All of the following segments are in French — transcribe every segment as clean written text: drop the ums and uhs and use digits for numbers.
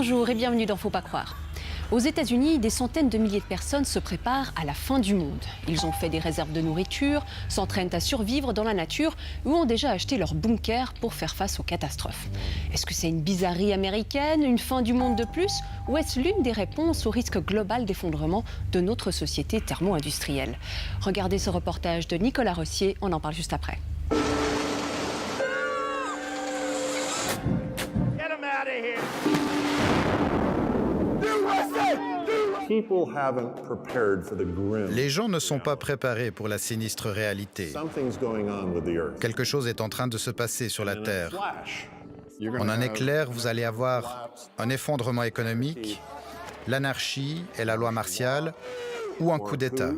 Bonjour et bienvenue dans Faut pas croire. Aux États-Unis, des centaines de milliers de personnes se préparent à la fin du monde. Ils ont fait des réserves de nourriture, s'entraînent à survivre dans la nature ou ont déjà acheté leur bunker pour faire face aux catastrophes. Est-ce que c'est une bizarrerie américaine, une fin du monde de plus, ou est-ce l'une des réponses au risque global d'effondrement de notre société thermo-industrielle? Regardez ce reportage de Nicolas Rossier, on en parle juste après. Les gens ne sont pas préparés pour la sinistre réalité. Quelque chose est en train de se passer sur la Terre. En un éclair, vous allez avoir un effondrement économique, l'anarchie et la loi martiale, ou un coup d'État.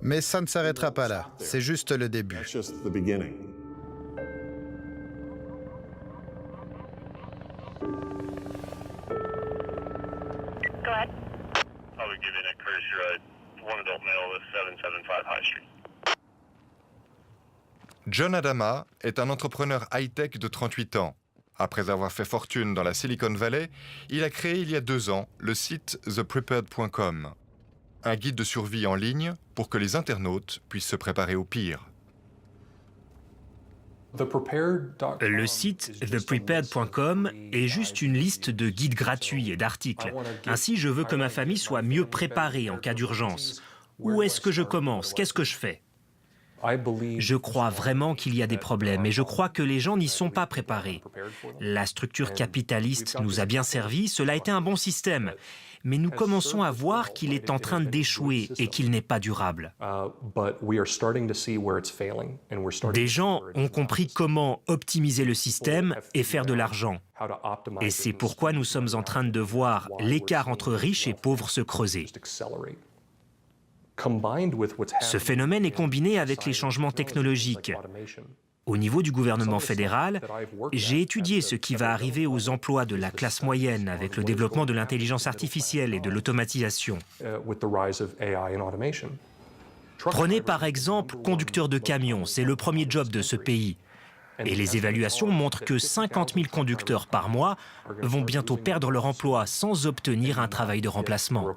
Mais ça ne s'arrêtera pas là, c'est juste le début. Go ahead. I would give you a courtesy ride. One adult male with 775 High Street. John Adama est un entrepreneur high-tech de 38 ans. Après avoir fait fortune dans la Silicon Valley, il a créé il y a 2 ans le site theprepared.com, un guide de survie en ligne pour que les internautes puissent se préparer au pire. Le site theprepared.com est juste une liste de guides gratuits et d'articles. Ainsi, je veux que ma famille soit mieux préparée en cas d'urgence. Où est-ce que je commence? Qu'est-ce que je fais? Je crois vraiment qu'il y a des problèmes et je crois que les gens n'y sont pas préparés. La structure capitaliste nous a bien servi, cela a été un bon système. Mais nous commençons à voir qu'il est en train d'échouer et qu'il n'est pas durable. Des gens ont compris comment optimiser le système et faire de l'argent. Et c'est pourquoi nous sommes en train de voir l'écart entre riches et pauvres se creuser. Ce phénomène est combiné avec les changements technologiques. Au niveau du gouvernement fédéral, j'ai étudié ce qui va arriver aux emplois de la classe moyenne avec le développement de l'intelligence artificielle et de l'automatisation. Prenez par exemple conducteur de camion, c'est le premier job de ce pays. Et les évaluations montrent que 50 000 conducteurs par mois vont bientôt perdre leur emploi sans obtenir un travail de remplacement.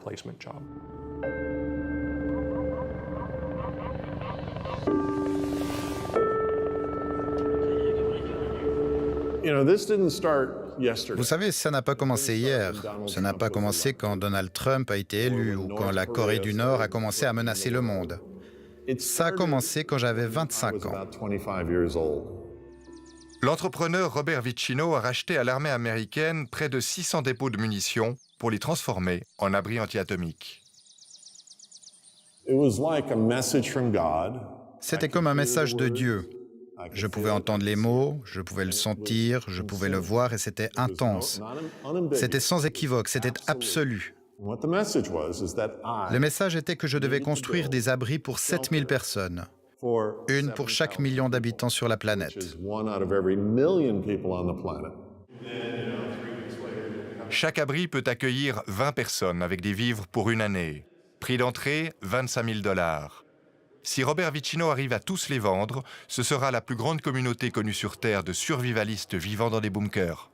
Vous savez, ça n'a pas commencé hier. Ça n'a pas commencé quand Donald Trump a été élu ou quand la Corée du Nord a commencé à menacer le monde. Ça a commencé quand j'avais 25 ans. L'entrepreneur Robert Vicino a racheté à l'armée américaine près de 600 dépôts de munitions pour les transformer en abris anti-atomiques. C'était comme un message de Dieu. Je pouvais entendre les mots, je pouvais le sentir, je pouvais le voir et c'était intense. C'était sans équivoque, c'était absolu. Le message était que je devais construire des abris pour 7000 personnes, une pour chaque million d'habitants sur la planète. Chaque abri peut accueillir 20 personnes avec des vivres pour une année. Prix d'entrée, 25 000 $. Si Robert Vicino arrive à tous les vendre, ce sera la plus grande communauté connue sur Terre de survivalistes vivant dans des bunkers.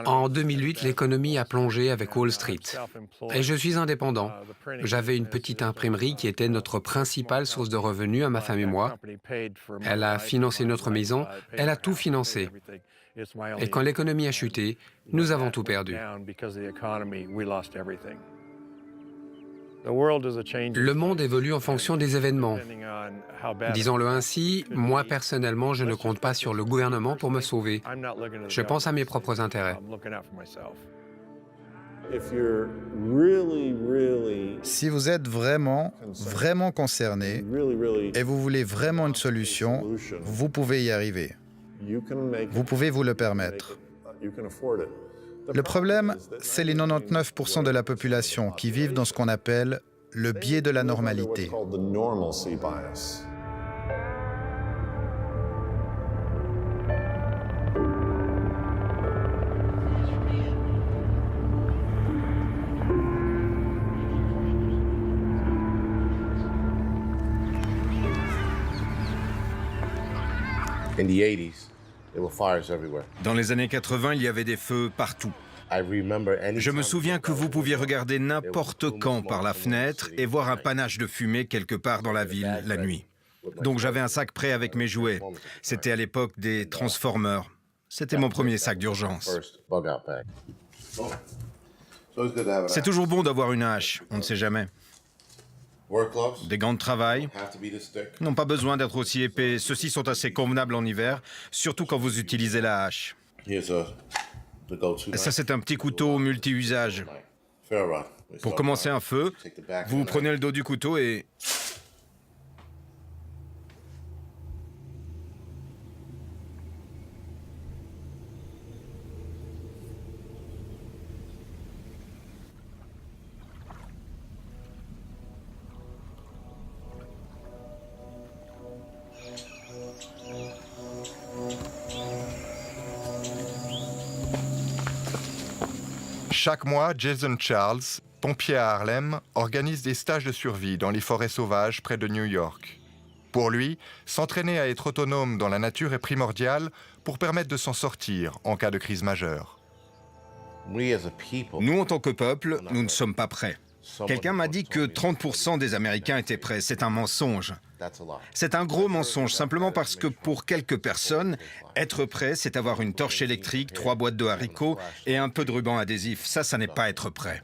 En 2008, l'économie a plongé avec Wall Street. Et je suis indépendant. J'avais une petite imprimerie qui était notre principale source de revenus à ma femme et moi. Elle a financé notre maison, elle a tout financé. Et quand l'économie a chuté, nous avons tout perdu. Le monde évolue en fonction des événements. Disons-le ainsi, moi personnellement, je ne compte pas sur le gouvernement pour me sauver. Je pense à mes propres intérêts. Si vous êtes vraiment concerné et vous voulez vraiment une solution, vous pouvez y arriver. Vous pouvez vous le permettre. Le problème, c'est les 99% de la population qui vivent dans ce qu'on appelle le biais de la normalité. Dans les années 80, il y avait des feux partout. Je me souviens que vous pouviez regarder n'importe quand par la fenêtre et voir un panache de fumée quelque part dans la ville la nuit. Donc j'avais un sac prêt avec mes jouets. C'était à l'époque des Transformers. C'était mon premier sac d'urgence. C'est toujours bon d'avoir une hache, on ne sait jamais. Des gants de travail n'ont pas besoin d'être aussi épais. Ceux-ci sont assez convenables en hiver, surtout quand vous utilisez la hache. Ça, c'est un petit couteau multi-usage. Pour commencer un feu, vous prenez le dos du couteau et... Chaque mois, Jason Charles, pompier à Harlem, organise des stages de survie dans les forêts sauvages près de New York. Pour lui, s'entraîner à être autonome dans la nature est primordial pour permettre de s'en sortir en cas de crise majeure. Nous, en tant que peuple, nous ne sommes pas prêts. Quelqu'un m'a dit que 30% des Américains étaient prêts. C'est un mensonge. C'est un gros mensonge, simplement parce que pour quelques personnes, être prêt, c'est avoir une torche électrique, 3 boîtes de haricots et un peu de ruban adhésif. Ça n'est pas être prêt.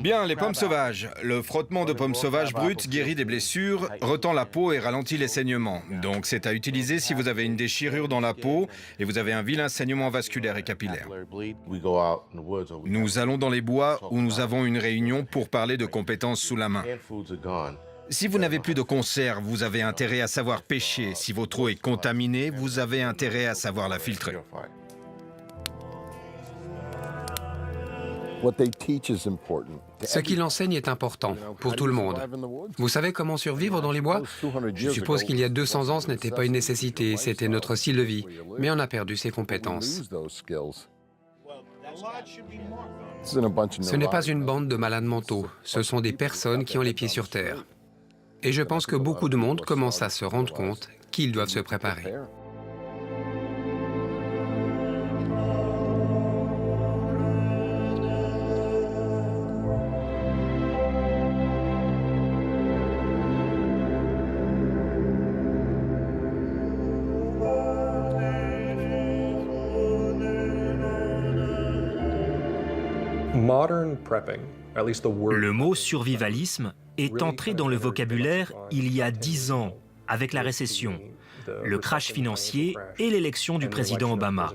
Bien, les pommes sauvages. Le frottement de pommes sauvages brutes guérit des blessures, retend la peau et ralentit les saignements. Donc c'est à utiliser si vous avez une déchirure dans la peau et vous avez un vilain saignement vasculaire et capillaire. Nous allons dans les bois où nous avons une réunion pour parler de compétences sous la main. Si vous n'avez plus de conserve, vous avez intérêt à savoir pêcher. Si votre eau est contaminée, vous avez intérêt à savoir la filtrer. Ce qu'il enseigne est important pour tout le monde. Vous savez comment survivre dans les bois? Je suppose qu'il y a 200 ans, ce n'était pas une nécessité, c'était notre style de vie. Mais on a perdu ces compétences. Ce n'est pas une bande de malades mentaux, ce sont des personnes qui ont les pieds sur terre. Et je pense que beaucoup de monde commence à se rendre compte qu'ils doivent se préparer. Le mot survivalisme est entré dans le vocabulaire il y a 10 ans, avec la récession, le crash financier et l'élection du président Obama.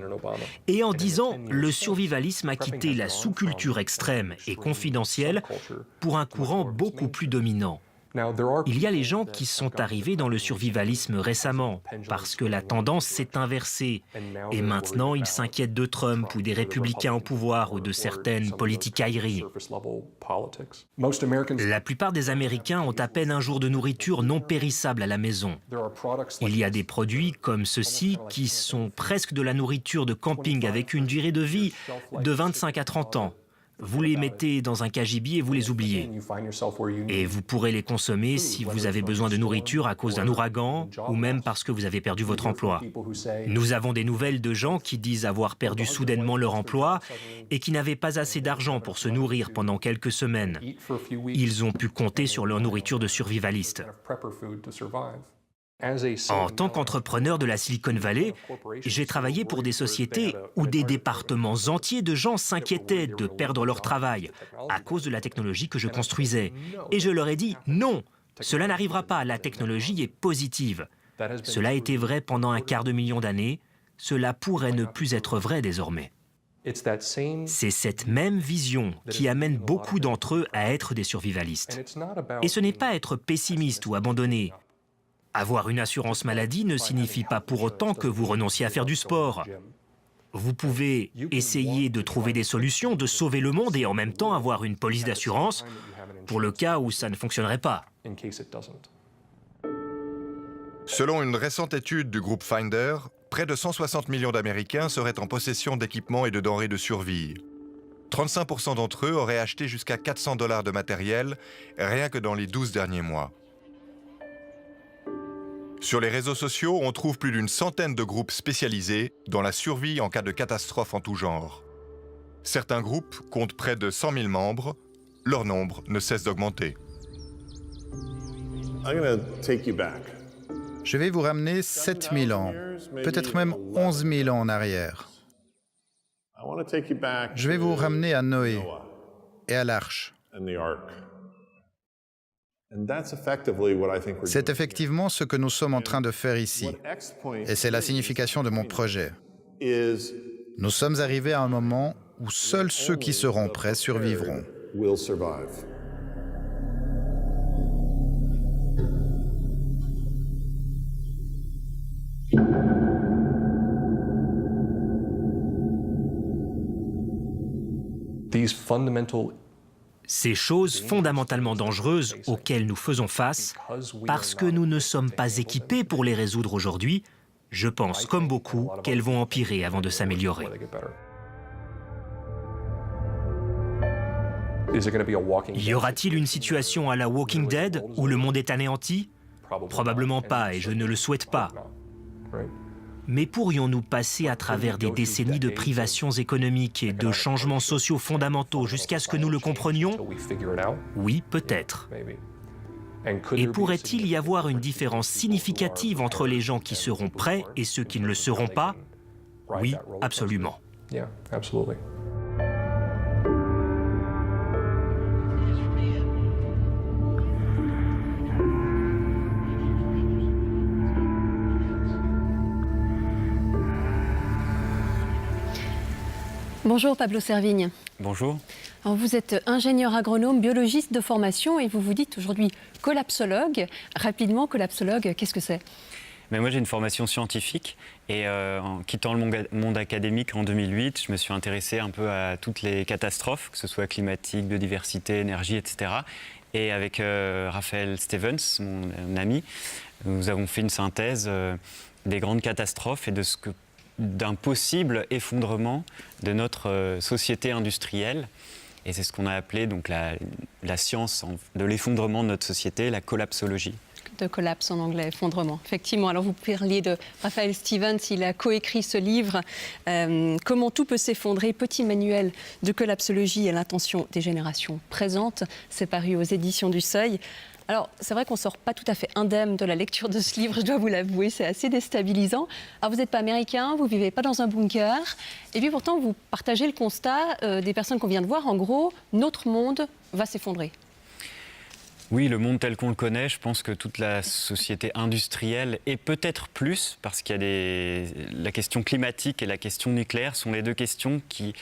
Et en 10 ans, le survivalisme a quitté la sous-culture extrême et confidentielle pour un courant beaucoup plus dominant. Il y a les gens qui sont arrivés dans le survivalisme récemment, parce que la tendance s'est inversée. Et maintenant, ils s'inquiètent de Trump ou des républicains au pouvoir ou de certaines politicailleries. La plupart des Américains ont à peine un jour de nourriture non périssable à la maison. Il y a des produits comme ceux-ci qui sont presque de la nourriture de camping avec une durée de vie de 25 à 30 ans. Vous les mettez dans un cagibi et vous les oubliez. Et vous pourrez les consommer si vous avez besoin de nourriture à cause d'un ouragan ou même parce que vous avez perdu votre emploi. Nous avons des nouvelles de gens qui disent avoir perdu soudainement leur emploi et qui n'avaient pas assez d'argent pour se nourrir pendant quelques semaines. Ils ont pu compter sur leur nourriture de survivaliste. En tant qu'entrepreneur de la Silicon Valley, j'ai travaillé pour des sociétés où des départements entiers de gens s'inquiétaient de perdre leur travail à cause de la technologie que je construisais. Et je leur ai dit non, cela n'arrivera pas, la technologie est positive. Cela a été vrai pendant un quart de million d'années, cela pourrait ne plus être vrai désormais. C'est cette même vision qui amène beaucoup d'entre eux à être des survivalistes. Et ce n'est pas être pessimiste ou abandonné. Avoir une assurance maladie ne signifie pas pour autant que vous renonciez à faire du sport. Vous pouvez essayer de trouver des solutions, de sauver le monde et en même temps avoir une police d'assurance pour le cas où ça ne fonctionnerait pas. Selon une récente étude du groupe Finder, près de 160 millions d'Américains seraient en possession d'équipements et de denrées de survie. 35% d'entre eux auraient acheté jusqu'à $400 de matériel rien que dans les 12 derniers mois. Sur les réseaux sociaux, on trouve plus d'une centaine de groupes spécialisés dans la survie en cas de catastrophe en tout genre. Certains groupes comptent près de 100 000 membres. Leur nombre ne cesse d'augmenter. Je vais vous ramener 7000 ans, peut-être même 11 000 ans en arrière. Je vais vous ramener à Noé et à l'arche. C'est effectivement ce que nous sommes en train de faire ici. Et c'est la signification de mon projet. Nous sommes arrivés à un moment où seuls ceux qui seront prêts survivront. Ces choses fondamentalement dangereuses auxquelles nous faisons face, parce que nous ne sommes pas équipés pour les résoudre aujourd'hui, je pense, comme beaucoup, qu'elles vont empirer avant de s'améliorer. Y aura-t-il une situation à la Walking Dead où le monde est anéanti? Probablement pas, et je ne le souhaite pas. Mais pourrions-nous passer à travers des décennies de privations économiques et de changements sociaux fondamentaux jusqu'à ce que nous le comprenions? Oui, peut-être. Et pourrait-il y avoir une différence significative entre les gens qui seront prêts et ceux qui ne le seront pas? Oui, absolument. Bonjour Pablo Servigne. Bonjour. Alors vous êtes ingénieur agronome, biologiste de formation et vous vous dites aujourd'hui collapsologue. Rapidement, collapsologue, qu'est-ce que c'est? Mais moi j'ai une formation scientifique et en quittant le monde académique en 2008, je me suis intéressé un peu à toutes les catastrophes, que ce soit climatique, biodiversité, énergie, etc. Et avec Raphaël Stevens, mon ami, nous avons fait une synthèse des grandes catastrophes et d'un possible effondrement de notre société industrielle. Et c'est ce qu'on a appelé donc, la science de l'effondrement de notre société, la collapsologie. De collapse en anglais, effondrement. Effectivement, alors vous parliez de Raphaël Stevens, il a coécrit ce livre « Comment tout peut s'effondrer », petit manuel de collapsologie à l'intention des générations présentes. C'est paru aux éditions du Seuil. Alors, c'est vrai qu'on ne sort pas tout à fait indemne de la lecture de ce livre, je dois vous l'avouer, c'est assez déstabilisant. Alors, vous n'êtes pas américain, vous ne vivez pas dans un bunker, et puis pourtant, vous partagez le constat des personnes qu'on vient de voir. En gros, notre monde va s'effondrer. Oui, le monde tel qu'on le connaît, je pense que toute la société industrielle, et peut-être plus, parce qu'il y a la question climatique et la question nucléaire sont les deux questions qui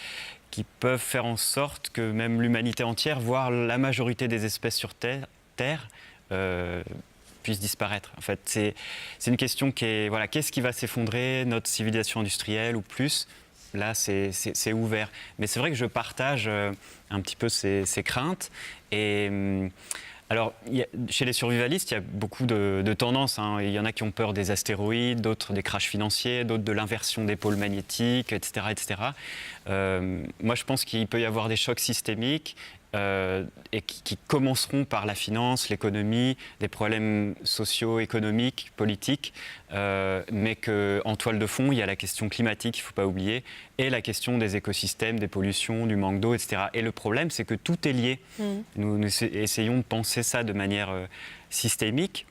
peuvent faire en sorte que même l'humanité entière, voire la majorité des espèces sur Terre, puisse disparaître. En fait, c'est une question qui est, voilà, qu'est-ce qui va s'effondrer, notre civilisation industrielle ou plus? Là, c'est ouvert. Mais c'est vrai que je partage un petit peu ces craintes. Et alors, chez les survivalistes, il y a beaucoup de tendances. Hein. Il y en a qui ont peur des astéroïdes, d'autres des crashs financiers, d'autres de l'inversion des pôles magnétiques, etc. etc. Moi, je pense qu'il peut y avoir des chocs systémiques et qui commenceront par la finance, l'économie, des problèmes socio-économiques, politiques, mais qu'en toile de fond, il y a la question climatique, il ne faut pas oublier, et la question des écosystèmes, des pollutions, du manque d'eau, etc. Et le problème, c'est que tout est lié. Nous essayons de penser ça de manière systémique.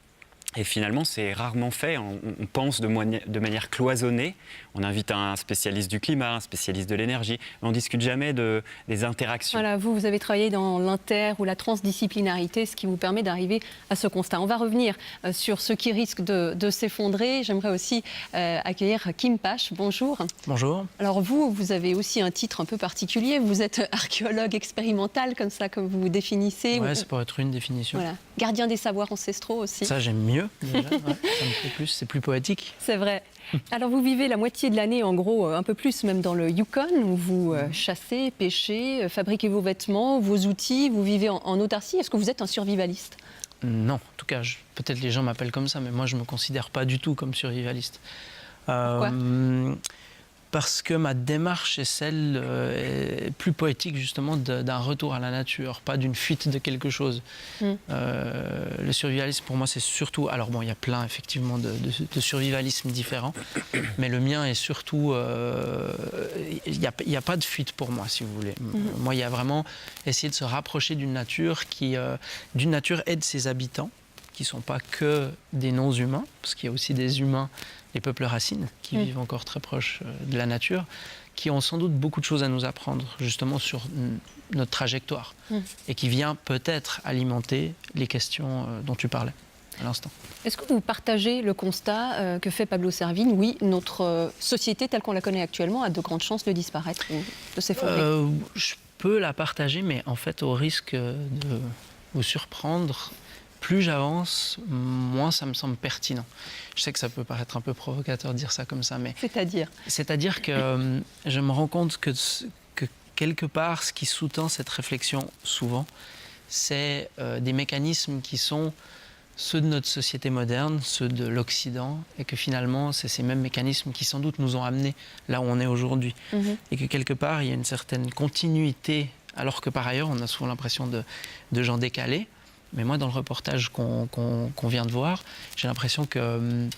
Et finalement, c'est rarement fait. On pense de manière cloisonnée. On invite un spécialiste du climat, un spécialiste de l'énergie. Mais on ne discute jamais des interactions. Voilà, vous avez travaillé dans l'inter ou la transdisciplinarité, ce qui vous permet d'arriver à ce constat. On va revenir sur ce qui risque de s'effondrer. J'aimerais aussi accueillir Kim Pash. Bonjour. Bonjour. Alors vous avez aussi un titre un peu particulier. Vous êtes archéologue expérimental, comme ça, comme vous vous définissez. Ouais, ça pourrait être une définition. Voilà. Gardien des savoirs ancestraux aussi. Ça, j'aime mieux. Déjà, ouais, ça me plaît plus, c'est plus poétique. C'est vrai. Alors vous vivez la moitié de l'année, en gros, un peu plus même dans le Yukon, où vous chassez, pêchez, fabriquez vos vêtements, vos outils, vous vivez en autarcie. Est-ce que vous êtes un survivaliste? Non, en tout cas, peut-être les gens m'appellent comme ça, mais moi je ne me considère pas du tout comme survivaliste. Pourquoi? parce que ma démarche est celle plus poétique justement d'un retour à la nature, pas d'une fuite de quelque chose. Le survivalisme pour moi c'est surtout, alors bon il y a plein effectivement de survivalisme différents, mais le mien est surtout, il n'y a pas de fuite pour moi si vous voulez. Moi il y a vraiment essayer de se rapprocher d'une nature qui d'une nature aide ses habitants, qui ne sont pas que des non-humains, parce qu'il y a aussi des humains, les peuples racines, qui vivent encore très proches de la nature, qui ont sans doute beaucoup de choses à nous apprendre, justement, sur notre trajectoire, et qui vient peut-être alimenter les questions dont tu parlais à l'instant. Est-ce que vous partagez le constat que fait Pablo Servigne? Oui, notre société telle qu'on la connaît actuellement a de grandes chances de disparaître ou de s'effondrer. Je peux la partager, mais en fait, au risque de vous surprendre, plus j'avance, moins ça me semble pertinent. Je sais que ça peut paraître un peu provocateur de dire ça comme ça, mais... C'est-à-dire que je me rends compte que quelque part, ce qui sous-tend cette réflexion, souvent, c'est des mécanismes qui sont ceux de notre société moderne, ceux de l'Occident, et que finalement, c'est ces mêmes mécanismes qui sans doute nous ont amenés là où on est aujourd'hui. Et que quelque part, il y a une certaine continuité, alors que par ailleurs, on a souvent l'impression de gens décalés. Mais moi, dans le reportage qu'on vient de voir, j'ai l'impression qu'il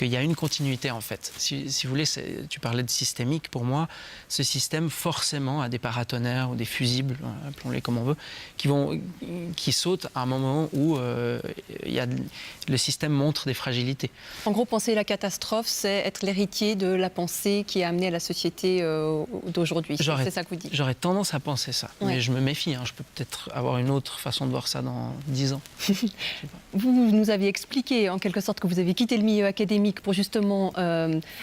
y a une continuité, en fait. Si vous voulez, tu parlais de systémique. Pour moi, ce système, forcément, a des paratonnerres ou des fusibles, appelons-les comme on veut, qui sautent à un moment où le système montre des fragilités. En gros, penser la catastrophe, c'est être l'héritier de la pensée qui a amené à la société d'aujourd'hui. C'est ça que vous dites? J'aurais tendance à penser ça. Ouais. Mais je me méfie. Je peux peut-être avoir une autre façon de voir ça dans 10 ans. Vous nous aviez expliqué, en quelque sorte, que vous avez quitté le milieu académique pour justement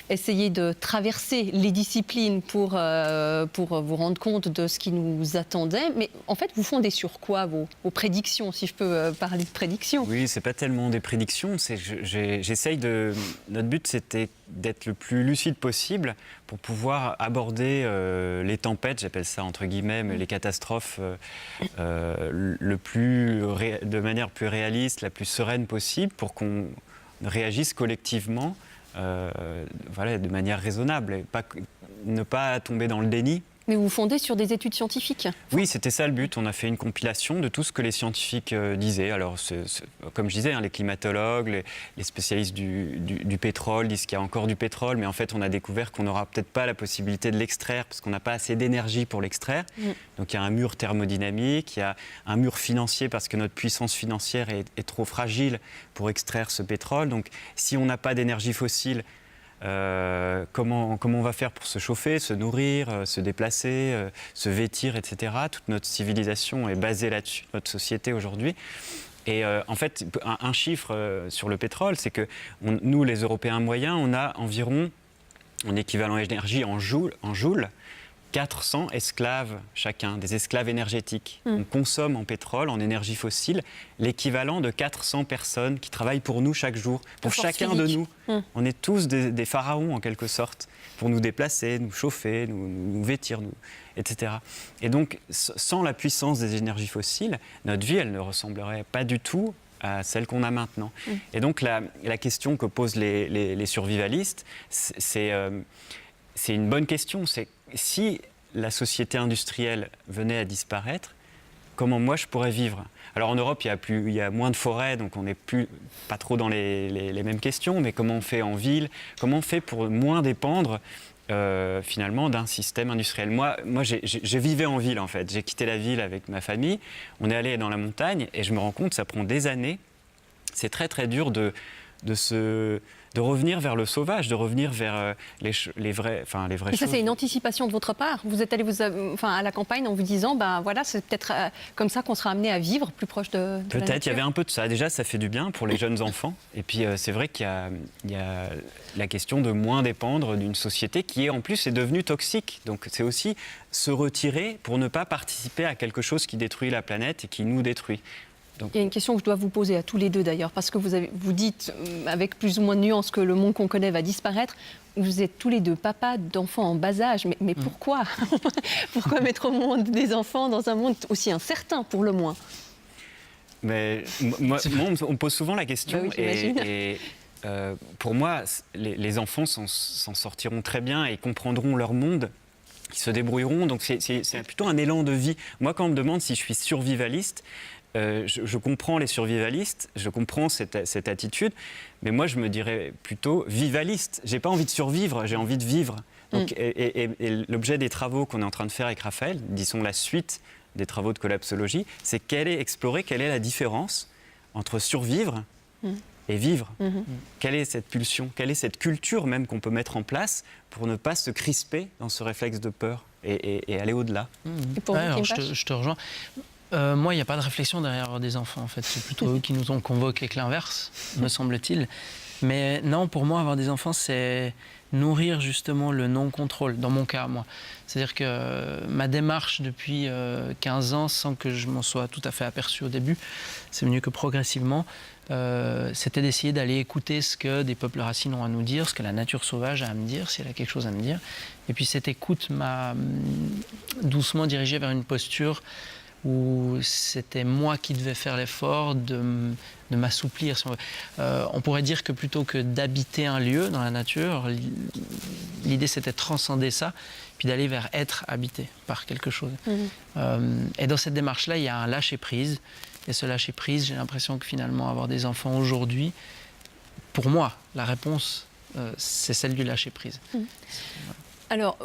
essayer de traverser les disciplines pour vous rendre compte de ce qui nous attendait. Mais en fait, vous fondez sur quoi vos prédictions, si je peux parler de prédictions? Oui, c'est pas tellement des prédictions. J'essaye de... Notre but, c'était d'être le plus lucide possible pour pouvoir aborder les tempêtes, j'appelle ça entre guillemets, mais les catastrophes de manière plus réaliste, la plus sereine possible, pour qu'on réagissent collectivement de manière raisonnable et ne pas tomber dans le déni. Mais vous fondez sur des études scientifiques? Oui, c'était ça le but. On a fait une compilation de tout ce que les scientifiques disaient. Alors, comme je disais, les climatologues, les spécialistes du pétrole disent qu'il y a encore du pétrole, mais en fait, on a découvert qu'on n'aura peut-être pas la possibilité de l'extraire parce qu'on n'a pas assez d'énergie pour l'extraire. Donc, il y a un mur thermodynamique, il y a un mur financier parce que notre puissance financière est trop fragile pour extraire ce pétrole. Donc, si on n'a pas d'énergie fossile, comment on va faire pour se chauffer, se nourrir, se déplacer, se vêtir, etc. Toute notre civilisation est basée là-dessus, notre société aujourd'hui. Et en fait, un chiffre sur le pétrole, c'est que nous, les Européens moyens, on a environ, en équivalent énergie en joules, 400 esclaves chacun, des esclaves énergétiques. On consomme en pétrole, en énergie fossile, l'équivalent de 400 personnes qui travaillent pour nous chaque jour, pour chacun de nous. On est tous des pharaons en quelque sorte, pour nous déplacer, nous chauffer, nous vêtir, etc. Et donc, sans la puissance des énergies fossiles, notre vie, elle ne ressemblerait pas du tout à celle qu'on a maintenant. Et donc, la question que posent les survivalistes, c'est une bonne question. C'est si la société industrielle venait à disparaître, comment moi je pourrais vivre? Alors en Europe, il y a moins de forêts, donc on n'est pas trop dans les mêmes questions, mais comment on fait en ville? Comment on fait pour moins dépendre finalement d'un système industriel? Moi je vivais en ville en fait. J'ai quitté la ville avec ma famille, on est allé dans la montagne et je me rends compte que ça prend des années. C'est très très dur de revenir vers le sauvage, de revenir vers les vraies choses. Ça, c'est une anticipation de votre part. Vous êtes allé à la campagne en vous disant, c'est peut-être comme ça qu'on sera amené à vivre plus proche de la nature. Peut-être, il y avait un peu de ça. Déjà, ça fait du bien pour les jeunes enfants. Et puis, c'est vrai qu'il y a la question de moins dépendre d'une société qui, en plus, est devenue toxique. Donc, c'est aussi se retirer pour ne pas participer à quelque chose qui détruit la planète et qui nous détruit. Donc... Il y a une question que je dois vous poser à tous les deux d'ailleurs, parce que vous dites avec plus ou moins de nuances que le monde qu'on connaît va disparaître. Vous êtes tous les deux papas d'enfants en bas âge, mais pourquoi? Pourquoi mettre au monde des enfants dans un monde aussi incertain pour le moins? Mais moi, on me pose souvent la question, et pour moi, les enfants s'en sortiront très bien et comprendront leur monde. Ils se débrouilleront, donc c'est plutôt un élan de vie. Moi, quand on me demande si je suis survivaliste, je comprends les survivalistes, je comprends cette attitude, mais moi, je me dirais plutôt vivaliste. J'ai pas envie de survivre, j'ai envie de vivre. Donc, et l'objet des travaux qu'on est en train de faire avec Raphaël, disons la suite des travaux de collapsologie, c'est explorer quelle est la différence entre survivre et vivre. Quelle est cette pulsion, quelle est cette culture même qu'on peut mettre en place pour ne pas se crisper dans ce réflexe de peur et aller au-delà. Et pour vous, je te rejoins. Moi, il n'y a pas de réflexion derrière avoir des enfants, en fait. C'est plutôt eux qui nous ont convoqué que l'inverse, me semble-t-il. Mais non, pour moi, avoir des enfants, c'est nourrir justement le non-contrôle, dans mon cas, moi. C'est-à-dire que ma démarche depuis 15 ans, sans que je m'en sois tout à fait aperçu au début, c'est venu que progressivement, c'était d'essayer d'aller écouter ce que des peuples racines ont à nous dire, ce que la nature sauvage a à me dire, si elle a quelque chose à me dire. Et puis cette écoute m'a doucement dirigé vers une posture où c'était moi qui devais faire l'effort de m'assouplir. Si on pourrait dire que plutôt que d'habiter un lieu dans la nature, l'idée c'était de transcender ça, puis d'aller vers être habité par quelque chose. Et dans cette démarche-là, il y a un lâcher-prise. Et ce lâcher-prise, j'ai l'impression que finalement, avoir des enfants aujourd'hui, pour moi, la réponse, c'est celle du lâcher-prise. Alors,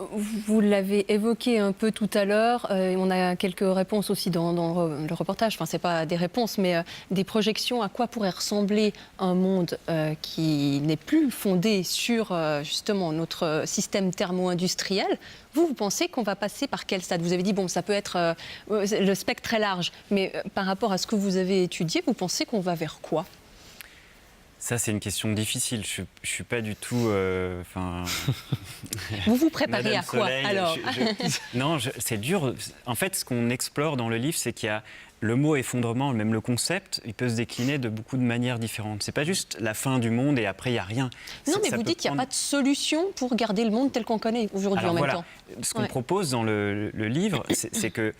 vous l'avez évoqué un peu tout à l'heure, on a quelques réponses aussi dans le reportage, enfin, ce n'est pas des réponses, mais des projections à quoi pourrait ressembler un monde qui n'est plus fondé sur justement notre système thermo-industriel. Vous pensez qu'on va passer par quel stade? Vous avez dit, bon, ça peut être le spectre très large, mais par rapport à ce que vous avez étudié, vous pensez qu'on va vers quoi? Ça, c'est une question difficile. Je ne suis pas du tout... Vous vous préparez à quoi, Soleil, alors? Non, c'est dur. En fait, ce qu'on explore dans le livre, c'est qu'il y a le mot effondrement, même le concept, il peut se décliner de beaucoup de manières différentes. Ce n'est pas juste la fin du monde et après, il n'y a rien. Non, mais vous dites qu'il n'y a pas de solution pour garder le monde tel qu'on connaît aujourd'hui en même temps. Ce qu'on propose dans le livre, c'est que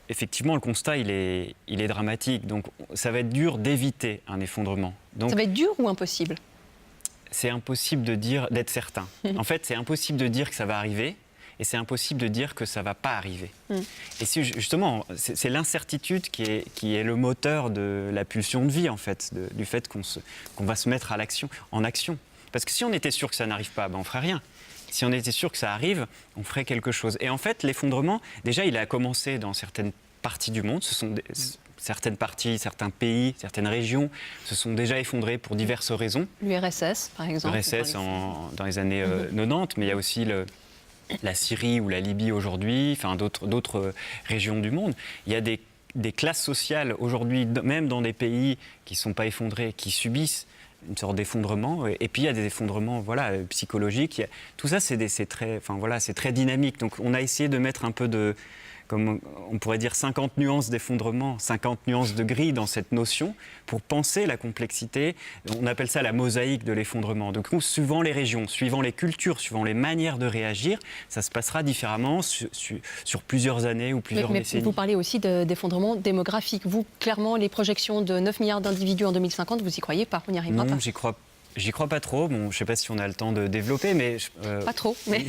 effectivement, le constat, il est dramatique. Donc, ça va être dur d'éviter un effondrement. Donc, ça va être dur ou impossible? C'est impossible de dire, d'être certain. En fait, c'est impossible de dire que ça va arriver et c'est impossible de dire que ça ne va pas arriver. Et justement, c'est l'incertitude qui est le moteur de la pulsion de vie, en fait, du fait qu'on va se mettre en action. Parce que si on était sûr que ça n'arrive pas, ben on ne ferait rien. Si on était sûr que ça arrive, on ferait quelque chose. Et en fait, l'effondrement, déjà, il a commencé dans certaines parties du monde. Ce sont certaines parties, certains pays, certaines régions se sont déjà effondrés pour diverses raisons. L'URSS, par exemple. L'URSS dans les années 90, mais il y a aussi la Syrie ou la Libye aujourd'hui, enfin d'autres régions du monde. Il y a des classes sociales aujourd'hui, même dans des pays qui ne sont pas effondrés, qui subissent une sorte d'effondrement, et puis il y a des effondrements psychologiques. Tout ça, c'est très dynamique. Donc on a essayé de mettre un peu de, comme on pourrait dire, 50 nuances d'effondrement, 50 nuances de gris dans cette notion, pour penser la complexité. On appelle ça la mosaïque de l'effondrement. Donc suivant les régions, suivant les cultures, suivant les manières de réagir, ça se passera différemment sur plusieurs années ou plusieurs décennies. Vous parlez aussi d'effondrement démographique. Vous, clairement, les projections de 9 milliards d'individus en 2050, vous n'y croyez pas? On n'y arrivera pas? Non, j'y crois pas trop. Bon, je ne sais pas si on a le temps de développer, mais... pas trop, mais...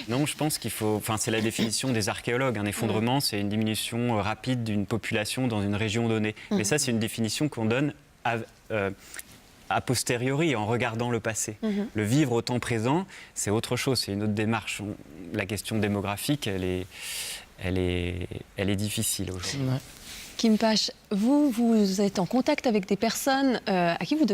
Non, je pense qu'il faut... Enfin, c'est la définition des archéologues. Un effondrement, c'est une diminution rapide d'une population dans une région donnée. Mais ça, c'est une définition qu'on donne a posteriori, en regardant le passé. Le vivre au temps présent, c'est autre chose, c'est une autre démarche. La question démographique, elle est difficile aujourd'hui. Kim Pache, vous êtes en contact avec des personnes à qui vous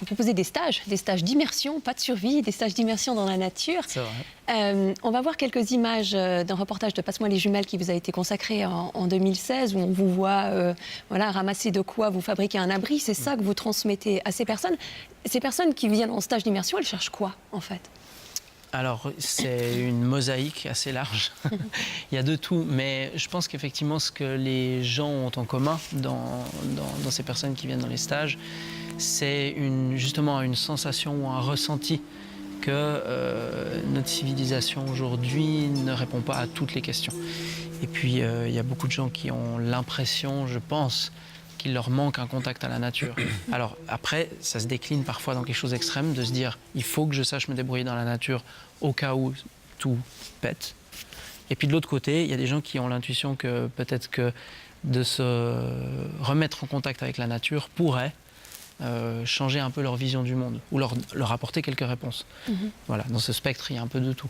proposez des stages d'immersion, pas de survie, des stages d'immersion dans la nature. C'est vrai. On va voir quelques images d'un reportage de Passe-moi les jumelles qui vous a été consacré en 2016, où on vous voit ramasser de quoi vous fabriquer un abri. C'est ça que vous transmettez à ces personnes. Ces personnes qui viennent en stage d'immersion, elles cherchent quoi, en fait? Alors, c'est une mosaïque assez large. Il y a de tout, mais je pense qu'effectivement, ce que les gens ont en commun dans ces personnes qui viennent dans les stages, c'est justement une sensation ou un ressenti que notre civilisation aujourd'hui ne répond pas à toutes les questions. Et puis, il y a beaucoup de gens qui ont l'impression, je pense, qu'il leur manque un contact à la nature. Alors après, ça se décline parfois dans quelque chose d'extrême, de se dire il faut que je sache me débrouiller dans la nature au cas où tout pète. Et puis de l'autre côté, il y a des gens qui ont l'intuition que peut-être que de se remettre en contact avec la nature pourrait changer un peu leur vision du monde ou leur apporter quelques réponses. Voilà, dans ce spectre, il y a un peu de tout.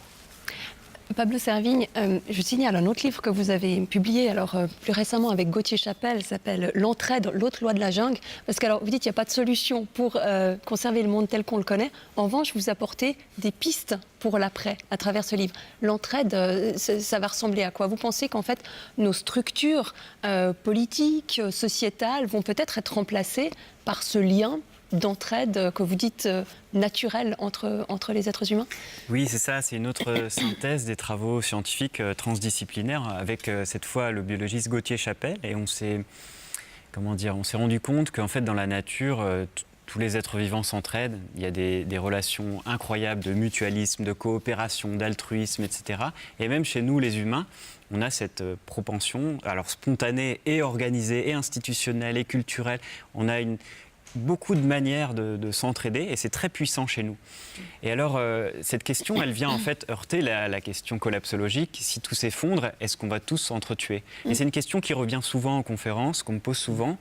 Pablo Servigne, je signale un autre livre que vous avez publié plus récemment avec Gauthier Chapelle, s'appelle L'entraide, l'autre loi de la jungle. Parce que vous dites qu'il n'y a pas de solution pour conserver le monde tel qu'on le connaît. En revanche, vous apportez des pistes pour l'après à travers ce livre. L'entraide, ça va ressembler à quoi? Vous pensez qu'en fait, nos structures politiques, sociétales vont peut-être être remplacées par ce lien d'entraide que vous dites naturel entre les êtres humains? Oui, c'est ça, c'est une autre synthèse des travaux scientifiques transdisciplinaires avec cette fois le biologiste Gauthier Chapelle, et on s'est rendu compte qu'en fait dans la nature, tous les êtres vivants s'entraident, il y a des relations incroyables de mutualisme, de coopération, d'altruisme, etc. Et même chez nous les humains, on a cette propension, alors spontanée et organisée et institutionnelle et culturelle, on a beaucoup de manières de s'entraider et c'est très puissant chez nous. Et alors, cette question, elle vient en fait heurter la question collapsologique. Si tout s'effondre, est-ce qu'on va tous s'entretuer? Et c'est une question qui revient souvent en conférence, qu'on me pose souvent.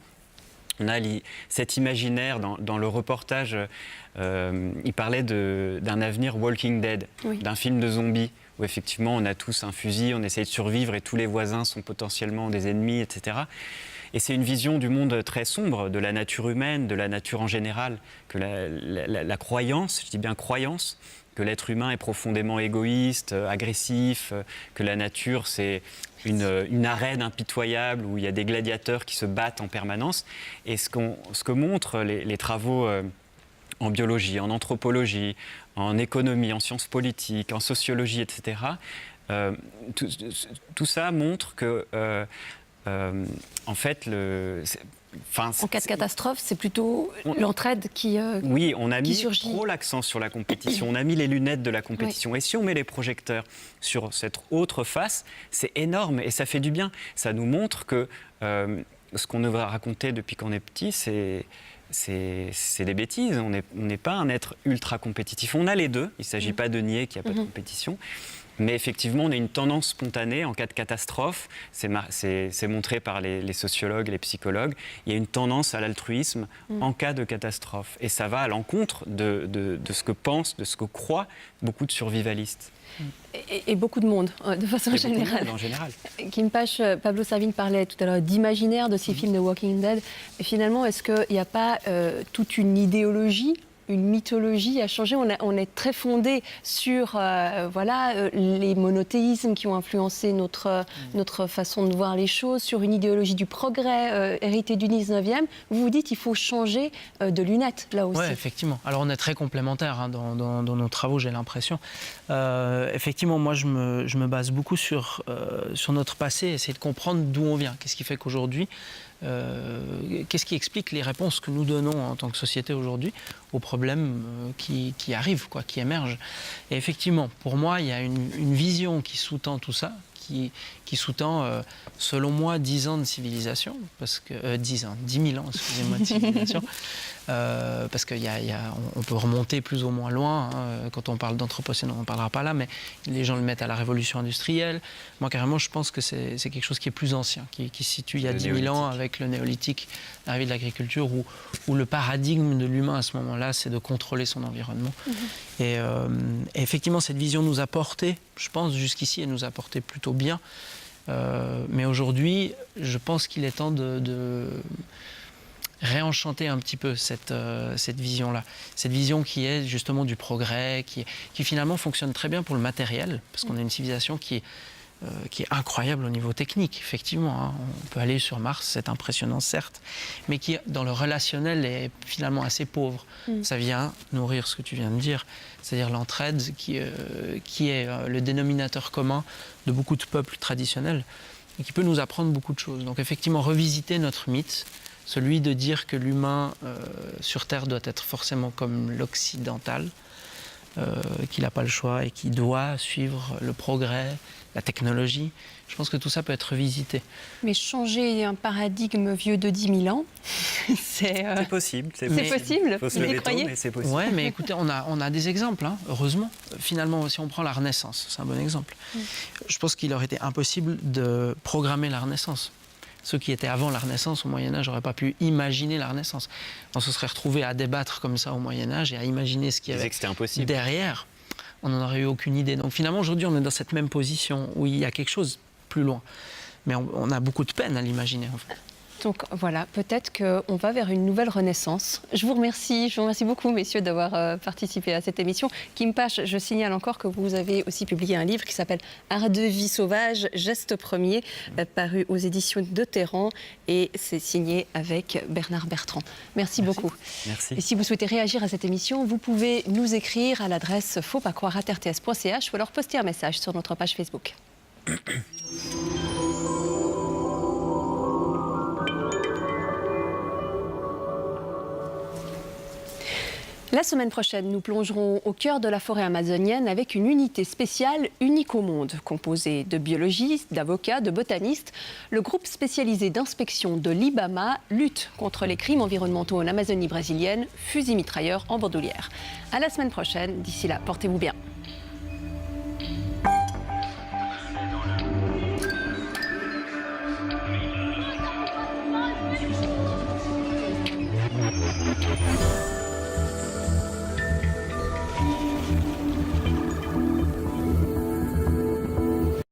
On a cet imaginaire dans le reportage, il parlait d'un avenir Walking Dead, d'un film de zombies, où effectivement on a tous un fusil, on essaye de survivre et tous les voisins sont potentiellement des ennemis, etc. Et c'est une vision du monde très sombre, de la nature humaine, de la nature en général, que la croyance, je dis bien croyance, que l'être humain est profondément égoïste, agressif, que la nature c'est une arène impitoyable où il y a des gladiateurs qui se battent en permanence. Et ce que montrent les travaux en biologie, en anthropologie, en économie, en sciences politiques, en sociologie, etc., tout ça montre que en fait, en cas de catastrophe, c'est plutôt l'entraide qui oui, on a mis surgit. Trop l'accent sur la compétition, on a mis les lunettes de la compétition. Oui. Et si on met les projecteurs sur cette autre face, c'est énorme et ça fait du bien. Ça nous montre que ce qu'on nous a raconté depuis qu'on est petit, c'est des bêtises. On n'est pas un être ultra compétitif. On a les deux. Il ne s'agit pas de nier qu'il n'y a pas de compétition. Mais effectivement, on a une tendance spontanée en cas de catastrophe. C'est montré par les sociologues, les psychologues. Il y a une tendance à l'altruisme en cas de catastrophe. Et ça va à l'encontre de ce que pensent, de ce que croient beaucoup de survivalistes. Et beaucoup de monde, de façon générale. En général. Kim Pache, Pablo Servigne parlait tout à l'heure d'imaginaire de ces films de Walking Dead. Et finalement, est-ce qu'il n'y a pas toute une idéologie, une mythologie à changer? On est très fondé sur les monothéismes qui ont influencé notre façon de voir les choses, sur une idéologie du progrès héritée du 19e. Vous vous dites qu'il faut changer de lunettes, là aussi. Oui, effectivement. Alors on est très complémentaires dans nos travaux, j'ai l'impression. Effectivement, moi je me base beaucoup sur notre passé, essayer de comprendre d'où on vient. Qu'est-ce qui fait qu'aujourd'hui, qu'est-ce qui explique les réponses que nous donnons en tant que société aujourd'hui aux problèmes qui arrivent, qui émergent. Et effectivement, pour moi, il y a une vision qui sous-tend tout ça, qui sous-tend, selon moi, 10 ans de civilisation, parce que 10 000 ans, excusez-moi, de civilisation, parce qu'on peut remonter plus ou moins loin. Quand on parle d'anthropocène, on n'en parlera pas là, mais les gens le mettent à la révolution industrielle. Moi, carrément, je pense que c'est quelque chose qui est plus ancien, qui se situe il y a 10 000 ans avec le néolithique, l'arrivée de l'agriculture, où le paradigme de l'humain à ce moment-là, c'est de contrôler son environnement. Et effectivement, cette vision nous a porté, je pense, jusqu'ici, elle nous a porté plutôt bien. Mais aujourd'hui, je pense qu'il est temps de réenchanter un petit peu cette vision-là. Cette vision qui est justement du progrès, qui finalement fonctionne très bien pour le matériel, parce qu'on a une civilisation qui est incroyable au niveau technique, effectivement. On peut aller sur Mars, c'est impressionnant, certes, mais qui, dans le relationnel, est finalement assez pauvre. Ça vient nourrir ce que tu viens de dire, c'est-à-dire l'entraide qui est le dénominateur commun de beaucoup de peuples traditionnels et qui peut nous apprendre beaucoup de choses. Donc effectivement, revisiter notre mythe, celui de dire que l'humain sur Terre doit être forcément comme l'occidental, qu'il n'a pas le choix et qui doit suivre le progrès, la technologie. Je pense que tout ça peut être visité. Mais changer un paradigme vieux de 10 000 ans, c'est possible. C'est possible. Il faut se lever tôt, mais c'est possible. Oui, mais écoutez, on a des exemples, hein, heureusement. Finalement, si on prend la Renaissance, c'est un bon exemple. Je pense qu'il aurait été impossible de programmer la Renaissance. Ceux qui étaient avant la Renaissance, au Moyen-Âge, n'auraient pas pu imaginer la Renaissance. On se serait retrouvés à débattre comme ça au Moyen-Âge et à imaginer ce qu'il y avait derrière. On n'en aurait eu aucune idée. Donc finalement, aujourd'hui, on est dans cette même position où il y a quelque chose plus loin. Mais on a beaucoup de peine à l'imaginer, en fait. Donc voilà, peut-être qu'on va vers une nouvelle renaissance. Je vous remercie beaucoup, messieurs, d'avoir participé à cette émission. Kim Pache, je signale encore que vous avez aussi publié un livre qui s'appelle Art de vie sauvage, geste premier, paru aux éditions de Terran, et c'est signé avec Bernard Bertrand. Merci beaucoup. Merci. Et si vous souhaitez réagir à cette émission, vous pouvez nous écrire à l'adresse fautpascroire@rts.ch ou alors poster un message sur notre page Facebook. La semaine prochaine, nous plongerons au cœur de la forêt amazonienne avec une unité spéciale unique au monde, composée de biologistes, d'avocats, de botanistes. Le groupe spécialisé d'inspection de l'IBAMA lutte contre les crimes environnementaux en Amazonie brésilienne, fusil mitrailleur en bandoulière. À la semaine prochaine, d'ici là, portez-vous bien.